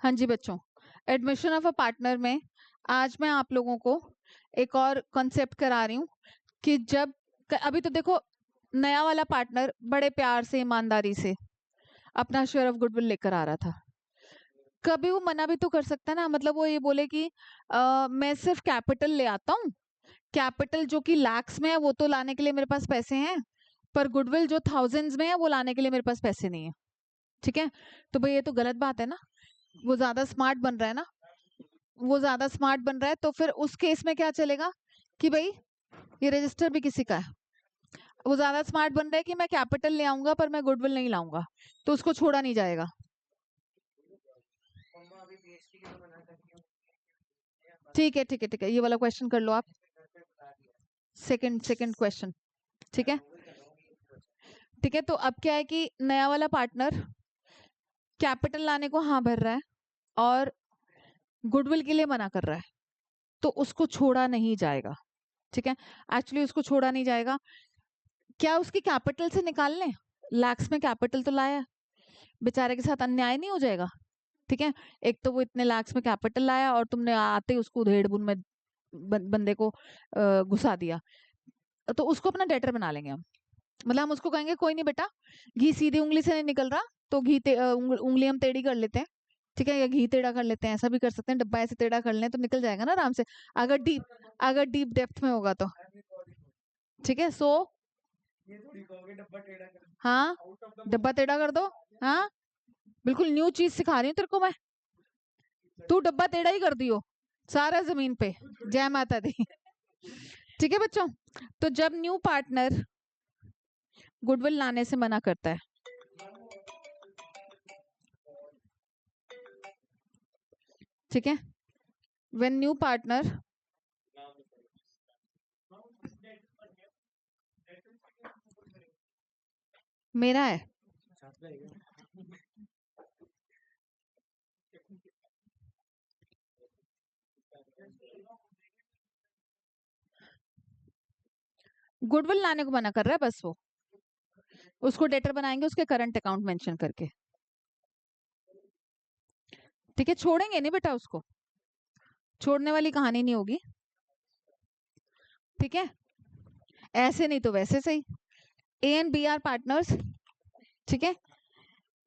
हाँ जी बच्चों, admission of a partner में आज मैं आप लोगों को एक और कॉन्सेप्ट करा रही हूँ कि जब अभी तो देखो नया वाला पार्टनर बड़े प्यार से ईमानदारी से अपना शेयर ऑफ गुडविल लेकर आ रहा था। कभी वो मना भी तो कर सकता है ना, मतलब वो ये बोले कि मैं सिर्फ कैपिटल ले आता हूँ, कैपिटल जो कि लैक्स में है वो तो लाने के लिए मेरे पास पैसे हैं, पर गुडविल जो थाउजेंड्स में है वो लाने के लिए मेरे पास पैसे नहीं है। ठीक है, तो भाई ये तो गलत बात है ना, वो ज्यादा स्मार्ट बन रहा है ना, वो ज्यादा स्मार्ट बन रहा है, तो फिर उस केस में क्या चलेगा कि भाई ये रजिस्टर भी किसी का है। वो ज्यादा स्मार्ट बन रहा है कि मैं कैपिटल ले आऊंगा पर मैं गुडविल नहीं लाऊंगा, तो उसको छोड़ा नहीं जाएगा। ठीक है ठीक है ठीक है, ये वाला क्वेश्चन कर लो आप, सेकंड सेकंड क्वेश्चन। ठीक है ठीक है, तो अब क्या है कि नया वाला पार्टनर कैपिटल लाने को हाँ भर रहा है और गुडविल के लिए मना कर रहा है, तो उसको छोड़ा नहीं जाएगा। ठीक है, एक्चुअली उसको छोड़ा नहीं जाएगा। क्या उसकी कैपिटल से निकाल लें? लैक्स में कैपिटल तो लाया, बेचारे के साथ अन्याय नहीं हो जाएगा? ठीक है, एक तो वो इतने लाख्स में कैपिटल लाया और तुमने आते ही उसको उधेड़ बुन में बंदे को घुसा दिया, तो उसको अपना डेटर बना लेंगे हम। मतलब हम उसको कहेंगे कोई नहीं बेटा, घी सीधी उंगली से नहीं निकल रहा तो उंगली हम टेढ़ी कर लेते हैं। ठीक है, या घी टेढ़ा कर लेते हैं, ऐसा भी कर सकते हैं, डब्बा ऐसे टेढ़ा कर लें तो निकल जाएगा ना आराम से, अगर डीप डेप्थ में होगा तो। ठीक है, सो हाँ, डब्बा टेढ़ा कर दो। हाँ, बिल्कुल न्यू चीज सिखा रही हूँ तेरे को मैं, तू डब्बा टेढ़ा ही कर दियो सारा जमीन पे। जय माता दी। ठीक है बच्चों, तो जब न्यू पार्टनर गुडविल लाने से मना करता है, ठीक है, व्हेन न्यू पार्टनर मेरा है, गुडविल लाने को मना कर रहा है बस वो, उसको डेटर बनाएंगे उसके करंट अकाउंट मेंशन करके। ठीक है, छोड़ेंगे नहीं बेटा उसको, छोड़ने वाली कहानी नहीं होगी। ठीक है, ऐसे नहीं तो वैसे सही। A and B are partners. ठीक है,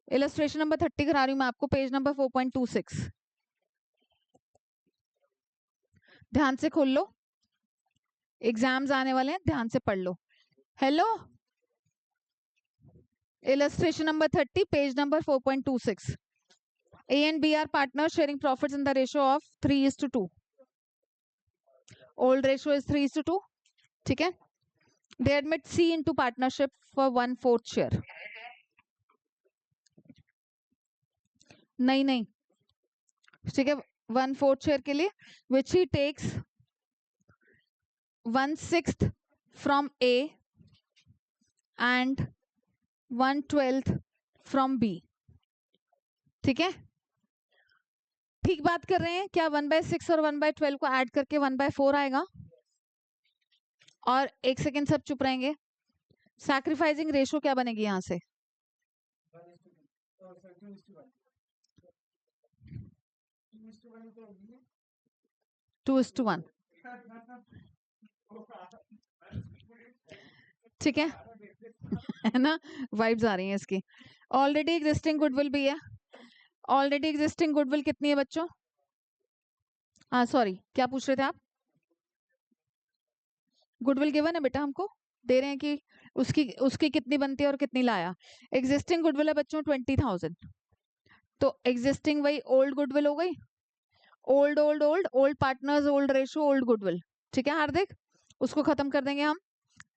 इलस्ट्रेशन नंबर 30 करा रही हूँ मैं आपको, पेज नंबर 4.26। ध्यान से खोल लो, एग्जाम्स आने वाले हैं, ध्यान से पढ़ लो। Hello, illustration number 30, page number 4.26. A and B are partners sharing profits in the ratio of 3:2. Old ratio is 3:2. ठीक है, they admit C into partnership for 1/4 share. नहीं नहीं, ठीक है, 1/4 शेयर के लिए which he takes 1/6 from A and 1/12 from B. ठीक है, ठीक बात कर रहे हैं क्या? 1/6 और 1/12 को ऐड करके 1/4 आएगा। और एक सेकेंड सब चुप रहेंगे, सैक्रिफाइसिंग रेशो क्या बनेगी यहाँ से? 2:1। ठीक है है ना, वाइब्स आ रही हैं इसकी। ऑलरेडी एग्जिस्टिंग गुडविल भी है, ऑलरेडी एग्जिस्टिंग गुडविल कितनी है बच्चों? हाँ सॉरी, क्या पूछ रहे थे आप? गुडविल गिवन है बेटा, हमको दे रहे हैं कि उसकी उसकी कितनी बनती है और कितनी लाया। एग्जिस्टिंग गुडविल है बच्चों 20,000, तो एग्जिस्टिंग वही ओल्ड गुडविल हो गई, old old old old partners, old ratio, old goodwill. ठीक है हार्दिक, उसको खत्म कर देंगे हम।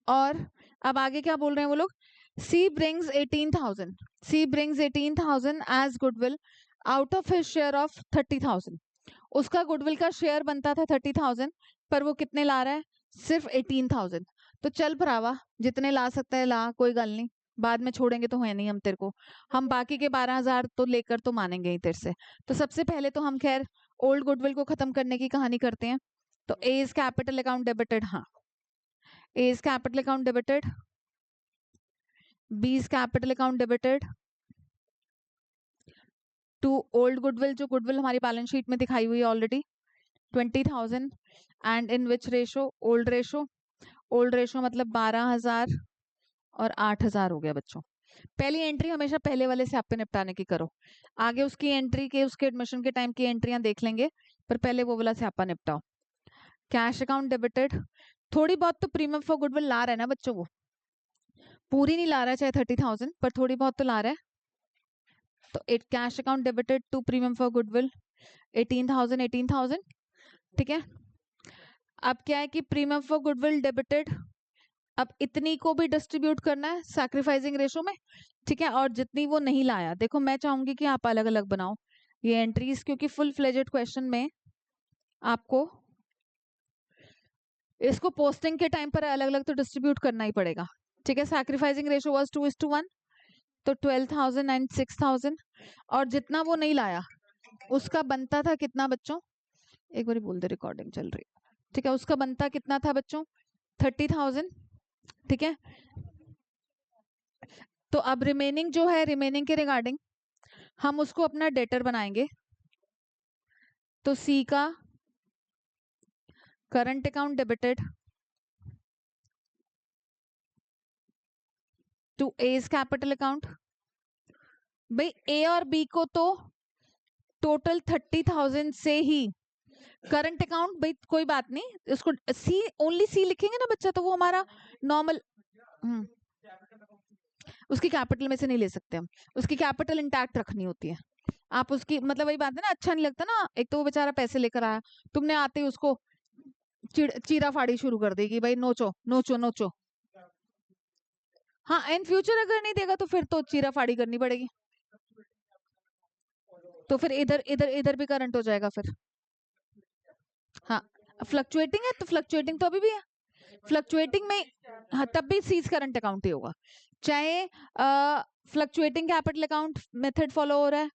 और अब आगे क्या बोल रहे हैं वो लोग? She brings 18,000, she brings 18,000 as goodwill out of his share of 30,000। उसका गुडविल का शेयर बनता था 30,000, पर वो कितने ला रहा है? सिर्फ 18,000। तो चल भरावा, जितने ला सकता है ला, कोई गल नहीं, बाद में छोड़ेंगे तो है नहीं हम तेरे को, हम बाकी के 12,000 तो लेकर तो मानेंगे ही तेरे से। तो सबसे पहले तो हम खैर ओल्ड गुडविल को खत्म करने की कहानी करते हैं। तो A is capital account debited, हाँ, A is capital account debited, B is capital account debited, to old goodwill, जो गुडविल हमारी बैलेंस शीट में दिखाई हुई है already 20,000, and in which ratio, old ratio, old ratio मतलब 12,000 और 8,000 हो गया बच्चों। पहली एंट्री हमेशा पहले वाले से आपके निपटाने की करो, आगे उसकी एंट्री के उसके एडमिशन के टाइम की एंट्रियां देख लेंगे, पर पहले वो वाला से आपका निपटाओ। कैश अकाउंट डेबिटेड, थोड़ी बहुत तो प्रीमियम फॉर गुडविल ला रहा है ना बच्चों, वो पूरी नहीं ला रहा है चाहे 30,000, पर थोड़ी बहुत तो ला रहा है। तो it cash account debited to premium for goodwill 18,000, ठीक है। अब क्या है कि प्रीमियम फॉर गुडविल डेबिटेड, अब इतनी को भी डिस्ट्रीब्यूट करना है सैक्रिफाइसिंग रेशो में, ठीक है। और जितनी वो नहीं लाया, देखो मैं चाहूंगी कि आप अलग अलग बनाओ ये एंट्रीज, क्योंकि फुल फ्लेजेड क्वेश्चन में आपको इसको पोस्टिंग के टाइम पर अलग अलग तो डिस्ट्रीब्यूट करना ही पड़ेगा, ठीक है। सैक्रिफाइसिंग रेशो वाज 2:1, तो 12,000 एंड 6,000, और जितना वो नहीं लाया उसका बनता था कितना बच्चों, एक बार बोल दे, रिकॉर्डिंग चल रही है, ठीक है। उसका बनता कितना था बच्चों, 30,000, ठीक है। तो अब रिमेनिंग जो है, रिमेनिंग के रिगार्डिंग हम उसको अपना डेटर बनाएंगे। तो सी का current account debited to A's capital account, भाई ए और बी को तो टोटल 30,000 से ही करंट अकाउंट, भाई कोई बात नहीं, इसको सी ओनली सी लिखेंगे ना बच्चा, तो वो हमारा नॉर्मल, उसकी कैपिटल में से नहीं ले सकते हम, उसकी कैपिटल इंटैक्ट रखनी होती है। आप उसकी मतलब वही बात है ना, अच्छा नहीं लगता ना, एक तो वो बेचारा पैसे लेकर आया, तुमने आते ही उसको चीरा फाड़ी शुरू कर देगी, भाई नोचो नोचो नोचो। हाँ, इन फ्यूचर अगर नहीं देगा तो फिर तो चीरा फाड़ी करनी पड़ेगी, तो फिर इधर इधर इधर भी करंट हो जाएगा फिर। हाँ, फ्लक्चुएटिंग है तो फ्लक्चुएटिंग तो अभी भी है, फ्लक्चुएटिंग में हाँ तब भी सीज करंट अकाउंट ही होगा, चाहे fluctuating capital account method follow हो रहा है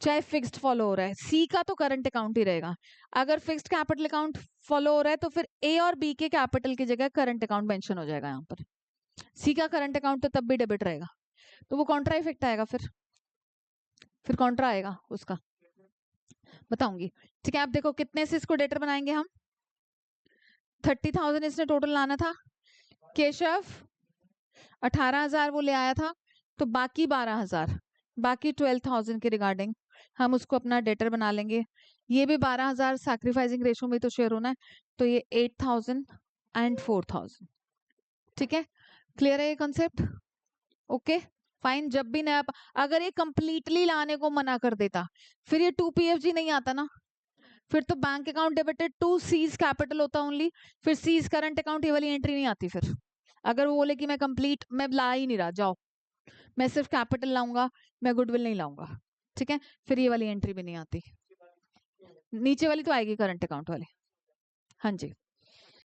चाहे फिक्स्ड फॉलो हो रहा है, सी का तो करंट अकाउंट ही रहेगा। अगर फिक्स्ड कैपिटल अकाउंट फॉलो हो रहा है तो फिर ए और बी के कैपिटल की जगह करंट अकाउंट मेंशन हो जाएगा यहाँ पर, सी का करंट अकाउंट तो तब भी डेबिट रहेगा, तो वो कॉन्ट्रा इफेक्ट आएगा, फिर कॉन्ट्रा आएगा उसका, बताऊंगी, ठीक है। आप देखो कितने से इसको डेटर बनाएंगे हम, 30,000 इसने टोटल लाना था, केशव 18,000 वो ले आया था, तो बाकी 12,000, बाकी 12,000 के रिगार्डिंग हम उसको अपना डेटर बना लेंगे। ये भी 12,000 सैक्रिफाइसिंग रेशो में तो शेयर होना है, तो ये 8,000 एंड 4,000, ठीक है। क्लियर है ये कॉन्सेप्ट, ओके फाइन। जब भी नया, अगर ये कंप्लीटली लाने को मना कर देता फिर ये 2PFG नहीं आता ना, फिर तो bank account debited to C's capital होता ओनली, फिर सीज करंट अकाउंट ये वाली एंट्री नहीं आती। फिर अगर वो बोले कि मैं कंप्लीट, मैं ला ही नहीं रहा, जाओ मैं सिर्फ कैपिटल लाऊंगा, मैं गुडविल नहीं लाऊंगा, ठीक है, फिर ये वाली एंट्री भी नहीं आती, नीचे वाली तो आएगी करंट अकाउंट वाली। हाँ जी।